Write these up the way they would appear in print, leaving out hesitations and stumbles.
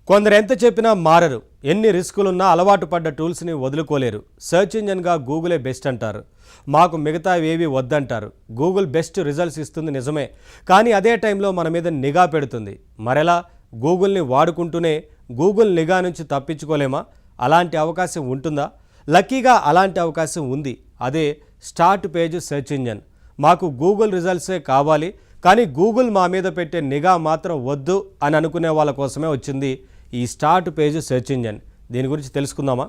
కొందరు ఎంత చెప్పినా మారరు. ఎన్ని రిస్కులున్నా అలవాటు పడ్డ టూల్స్ని వదులుకోలేరు. సెర్చ్ ఇంజన్గా గూగులే బెస్ట్ అంటారు. మాకు మిగతా ఏవి వద్దంటారు. గూగుల్ బెస్ట్ రిజల్ట్స్ ఇస్తుంది నిజమే, కానీ అదే టైంలో మన మీద నిఘా పెడుతుంది. మరెలా? గూగుల్ని వాడుకుంటూనే గూగుల్ నిఘా నుంచి తప్పించుకోలేమా? అలాంటి అవకాశం ఉంటుందా? లక్కీగా అలాంటి అవకాశం ఉంది. అదే స్టార్ట్ పేజ్ సెర్చ్ ఇంజన్. మాకు గూగుల్ రిజల్ట్సే కావాలి, కానీ గూగుల్ మా మీద పెట్టే నిఘా మాత్రం వద్దు అని అనుకునే వాళ్ళ కోసమే వచ్చింది ఈ స్టార్ట్ పేజ్ సెర్చ్ ఇంజన్. దీని గురించి తెలుసుకుందామా?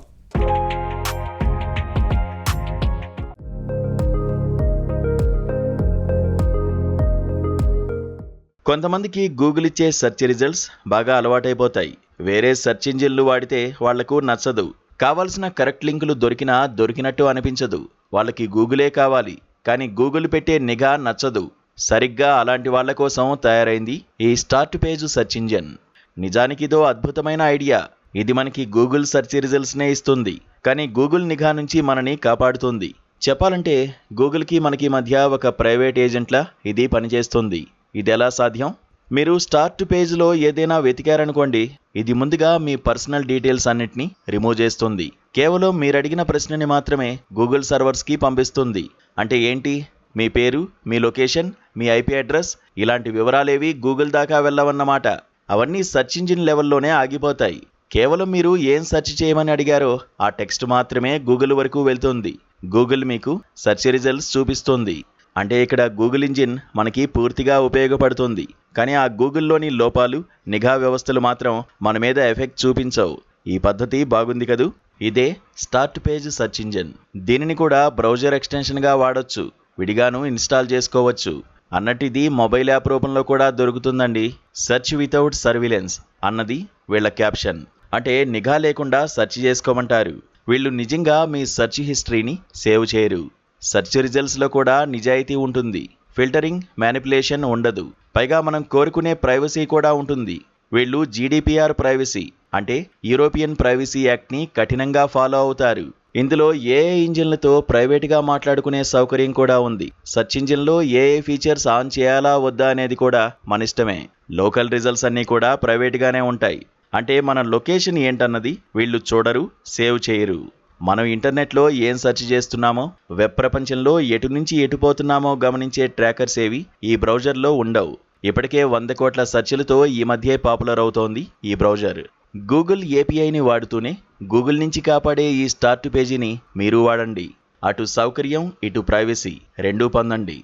కొంతమందికి గూగుల్ ఇచ్చే సెర్చ్ రిజల్ట్స్ బాగా అలవాటైపోతాయి. వేరే సెర్చ్ ఇంజిన్లు వాడితే వాళ్లకు నచ్చదు. కావాల్సిన కరెక్ట్ లింకులు దొరికినా దొరికినట్టు అనిపించదు. వాళ్ళకి గూగులే కావాలి, కానీ గూగుల్ పెట్టే నిఘా నచ్చదు. సరిగ్గా అలాంటి వాళ్ళ కోసం తయారైంది ఈ స్టార్ట్ పేజ్ సెర్చ్ ఇంజన్. నిజానికి ఇదో అద్భుతమైన ఐడియా. ఇది మనకి గూగుల్ సెర్చ్ రిజల్ట్స్నే ఇస్తుంది, కానీ గూగుల్ నిఘా నుంచి మనని కాపాడుతుంది. చెప్పాలంటే గూగుల్కి మనకి మధ్య ఒక ప్రైవేట్ ఏజెంట్లా ఇది పనిచేస్తుంది. ఇది ఎలా సాధ్యం? మీరు స్టార్ట్ పేజ్లో ఏదైనా వెతికారనుకోండి, ఇది ముందుగా మీ పర్సనల్ డీటెయిల్స్ అన్నిటినీ రిమూవ్ చేస్తుంది. కేవలం మీరడిగిన ప్రశ్నని మాత్రమే గూగుల్ సర్వర్స్కి పంపిస్తుంది. అంటే ఏంటి? మీ పేరు, మీ లొకేషన్, మీ ఐపీ అడ్రస్ ఇలాంటి వివరాలేవి గూగుల్ దాకా వెళ్ళవన్నమాట. అవన్నీ సెర్చ్ ఇంజిన్ లెవెల్లోనే ఆగిపోతాయి. కేవలం మీరు ఏం సెర్చ్ చేయమని అడిగారో ఆ టెక్స్ట్ మాత్రమే గూగుల్ వరకు వెళ్తుంది. గూగుల్ మీకు సెర్చ్ రిజల్ట్స్ చూపిస్తుంది. అంటే ఇక్కడ గూగుల్ ఇంజిన్ మనకి పూర్తిగా ఉపయోగపడుతుంది, కానీ ఆ గూగుల్లోని లోపాలు, నిఘా వ్యవస్థలు మాత్రం మన మీద ఎఫెక్ట్ చూపించవు. ఈ పద్ధతి బాగుంది కదూ? ఇదే స్టార్ట్ పేజ్ సెర్చ్ ఇంజిన్. దీనిని కూడా బ్రౌజర్ ఎక్స్టెన్షన్గా వాడొచ్చు, విడిగాను ఇన్స్టాల్ చేసుకోవచ్చు. అన్నట్టు ఇది మొబైల్ యాప్ రూపంలో కూడా దొరుకుతుందండి. సెర్చ్ వితౌట్ సర్విలెన్స్ అన్నది వీళ్ళ క్యాప్షన్. అంటే నిఘా లేకుండా సెర్చ్ చేసుకోమంటారు. వీళ్ళు నిజంగా మీ సెర్చ్ హిస్టరీని సేవ్ చేయరు. సెర్చ్ రిజల్ట్స్లో కూడా నిజాయితీ ఉంటుంది. ఫిల్టరింగ్, మ్యానిపులేషన్ ఉండదు. పైగా మనం కోరుకునే ప్రైవసీ కూడా ఉంటుంది. వీళ్ళు జీడీపీఆర్ ప్రైవసీ అంటే యూరోపియన్ ప్రైవసీ యాక్ట్ని కఠినంగా ఫాలో అవుతారు. ఇందులో ఏఐ ఇంజిన్లతో ప్రైవేట్గా మాట్లాడుకునే సౌకర్యం కూడా ఉంది. సెర్చ్ ఇంజిన్లో ఏఐ ఫీచర్స్ ఆన్ చేయాలా వద్దా అనేది కూడా మన ఇష్టమే. లోకల్ రిజల్ట్స్ అన్నీ కూడా ప్రైవేట్గానే ఉంటాయి. అంటే మన లొకేషన్ ఏంటన్నది వీళ్ళు చూడరు, సేవ్ చేయరు. మనం ఇంటర్నెట్లో ఏం సెర్చ్ చేస్తున్నామో, వెబ్ ప్రపంచంలో ఎటు నుంచి ఎటు పోతున్నామో గమనించే ట్రాకర్స్ ఏవి ఈ బ్రౌజర్లో ఉండవు. ఇప్పటికే 100 కోట్ల సెర్చ్లతో ఈ మధ్యే పాపులర్ అవుతోంది ఈ బ్రౌజర్. గూగుల్ ఏపీఐని వాడుతూనే గూగుల్ నుంచి కాపాడే ఈ స్టార్ట్ పేజీని మీరు వాడండి. అటు సౌకర్యం, ఇటు ప్రైవసీ రెండూ పొందండి.